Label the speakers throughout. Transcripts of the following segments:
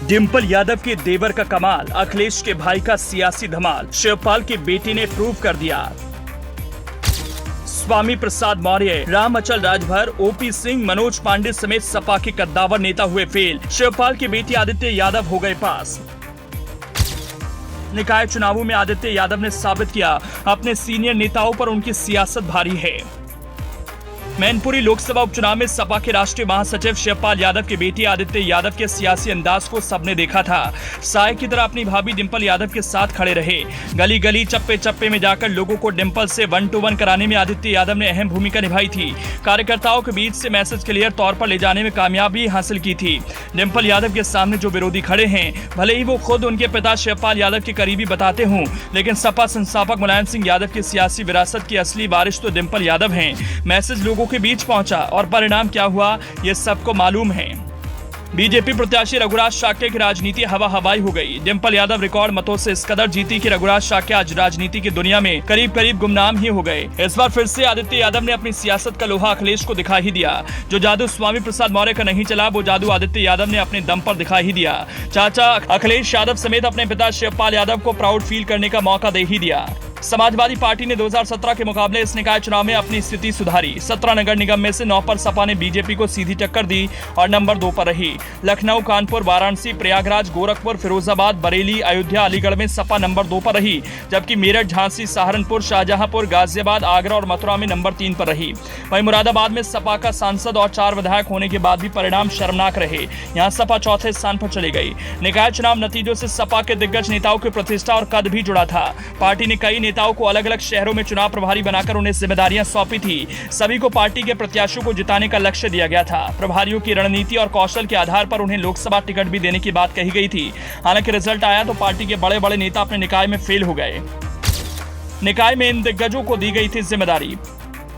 Speaker 1: डिंपल यादव के देवर का कमाल, अखिलेश के भाई का सियासी धमाल, शिवपाल की बेटी ने प्रूव कर दिया। स्वामी प्रसाद मौर्य, राम अचल राजभर, ओपी सिंह, मनोज पांडे समेत सपा के कद्दावर नेता हुए फेल। शिवपाल की बेटी आदित्य यादव हो गए पास। निकाय चुनावों में आदित्य यादव ने साबित किया अपने सीनियर नेताओं पर उनकी सियासत भारी है। मैनपुरी लोकसभा उपचुनाव में सपा के राष्ट्रीय महासचिव शिवपाल यादव की बेटी आदित्य यादव के सियासी अंदाज को सबने देखा था। साय की तरह अपनी भाभी डिंपल यादव के साथ खड़े रहे। गली गली चप्पे चप्पे में जाकर लोगों को डिंपल से 1-to-1 कराने में आदित्य यादव ने अहम भूमिका निभाई थी। कार्यकर्ताओं के बीच से मैसेज क्लियर तौर पर ले जाने में कामयाबी हासिल की थी। डिंपल यादव के सामने जो विरोधी खड़े हैं, भले ही वो खुद उनके पिता शिवपाल यादव के करीबी बताते हों, लेकिन सपा संस्थापक मुलायम सिंह यादव की सियासी विरासत की असली वारिस तो डिंपल यादव हैं। मैसेज लोगों के बीच पहुंचा और परिणाम क्या हुआ ये सबको मालूम है। बीजेपी प्रत्याशी रघुराज शाक्य की राजनीति हवा हवाई हो गई। डिंपल यादव रिकॉर्ड मतों से इस कदर जीती कि रघुराज शाक्य आज राजनीति की दुनिया में करीब करीब गुमनाम ही हो गए। इस बार फिर से आदित्य यादव ने अपनी सियासत का लोहा अखिलेश को दिखा ही दिया। जो जादू स्वामी प्रसाद मौर्य का नहीं चला, वो जादू आदित्य यादव ने अपने दम पर दिखा ही दिया। चाचा अखिलेश यादव समेत अपने पिता शिवपाल यादव को प्राउड फील करने का मौका दे ही दिया। समाजवादी पार्टी ने 2017 के मुकाबले इस निकाय चुनाव में अपनी स्थिति सुधारी। 17 नगर निगम में से 9 पर सपा ने बीजेपी को सीधी टक्कर दी और नंबर 2 पर रही। लखनऊ, कानपुर, वाराणसी, प्रयागराज, गोरखपुर, फिरोजाबाद, बरेली, अयोध्या, अलीगढ़ में सपा नंबर 2 पर रही, जबकि मेरठ, झांसी, सहारनपुर, शाहजहांपुर, गाजियाबाद, आगरा और मथुरा में नंबर 3 पर रही। वहीं मुरादाबाद में सपा का सांसद और 4 विधायक होने के बाद भी परिणाम शर्मनाक रहे। यहाँ सपा चौथे स्थान पर चली गई। निकाय चुनाव नतीजों से सपा के दिग्गज नेताओं की प्रतिष्ठा और कद भी जुड़ा था। पार्टी ने कई नेताओं को अलग अलग शहरों में चुनाव प्रभारी बनाकर उन्हें जिम्मेदारियां सौंपी थी। सभी को पार्टी के प्रत्याशियों को जिताने का लक्ष्य दिया गया था। प्रभारियों की रणनीति और कौशल के आधार पर उन्हें लोकसभा टिकट भी देने की बात कही गई थी। हालांकि रिजल्ट आया तो पार्टी के बड़े बड़े नेता अपने निकाय में फेल हो गए। निकाय में इन दिग्गजों को दी गई थी जिम्मेदारी।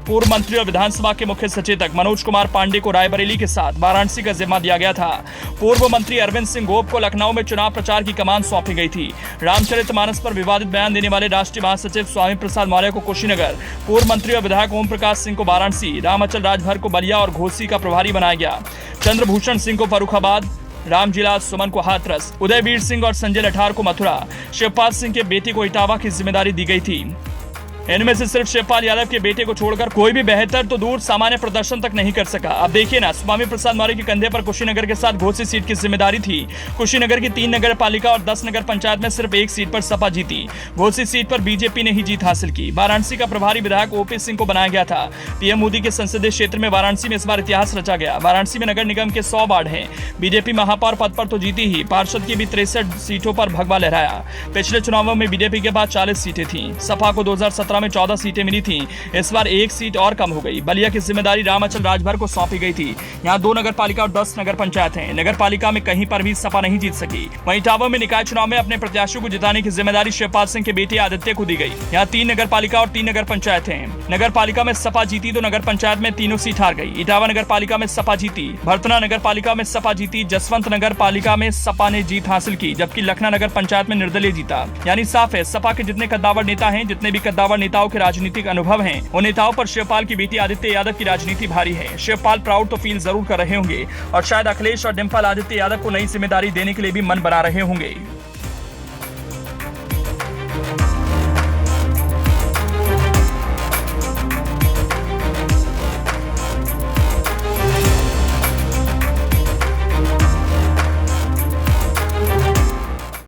Speaker 1: पूर्व मंत्री और विधानसभा के मुख्य सचेतक मनोज कुमार पांडे को रायबरेली के साथ वाराणसी का जिम्मा दिया गया था। पूर्व मंत्री अरविंद सिंह गोप को लखनऊ में चुनाव प्रचार की कमान सौंपी गई थी। रामचरितमानस पर विवादित बयान देने वाले राष्ट्रीय महासचिव स्वामी प्रसाद मौर्य को कुशीनगर, पूर्व मंत्री और विधायक ओम प्रकाश सिंह को वाराणसी, राम अचल राजभर को बलिया और घोसी का प्रभारी बनाया गया। चंद्रभूषण सिंह को फर्रुखाबाद, रामजिला सुमन को हाथरस, उदयवीर सिंह और संजय लठार को मथुरा, शिवपाल सिंह के बेटे को इटावा की जिम्मेदारी दी गई थी। इनमें से सिर्फ शिवपाल यादव के बेटे को छोड़कर कोई भी बेहतर तो दूर सामान्य प्रदर्शन तक नहीं कर सका। अब देखिए ना, स्वामी प्रसाद मौर्य के कंधे पर कुशीनगर के साथ घोसी सीट की जिम्मेदारी थी। कुशीनगर की 3 नगर पालिका और 10 नगर पंचायत में सिर्फ 1 सीट पर सपा जीती। घोसी सीट पर बीजेपी ने ही जीत हासिल की। वाराणसी का प्रभारी विधायक ओपी सिंह को बनाया गया था। पीएम मोदी के संसदीय क्षेत्र में वाराणसी में इस बार इतिहास रचा गया। वाराणसी में नगर निगम के 100 वार्ड हैं। बीजेपी महापौर पद पर तो जीती ही, पार्षद की भी 63 सीटों पर भगवा लहराया। पिछले चुनावों में बीजेपी के पास 40 सीटें थी। सपा को 2017 में 14 सीटें मिली थी। इस बार 1 सीट और कम हो गई। बलिया की जिम्मेदारी राम अचल राजभर को सौंपी गई थी। यहाँ 2 नगर पालिका और 10 नगर पंचायत हैं। नगर पालिका में कहीं पर भी सपा नहीं जीत सकी। वहीं इटावा में निकाय चुनाव में अपने प्रत्याशियों को जिताने की जिम्मेदारी शिवपाल सिंह के बेटे आदित्य को दी गई। यहाँ 3 नगर पालिका और 3 नगर पंचायत हैं। नगर पालिका में सपा जीती तो नगर पंचायत में तीनों सीट हार गई। इटावा नगर पालिका में सपा जीती, भरतना नगर पालिका में सपा जीती, जसवंत नगर पालिका में सपा ने जीत हासिल की, जबकि लखना नगर पंचायत में निर्दलीय जीता। यानी साफ है, सपा के जितने कद्दावर नेता हैं, जितने भी कद्दावर नेताओं के राजनीतिक अनुभव हैं, उन नेताओं पर शिवपाल की बेटी आदित्य यादव की राजनीति भारी है। शिवपाल प्राउड तो फील जरूर कर रहे होंगे और शायद अखिलेश और डिंपल आदित्य यादव को नई जिम्मेदारी देने के लिए भी मन बना रहे होंगे।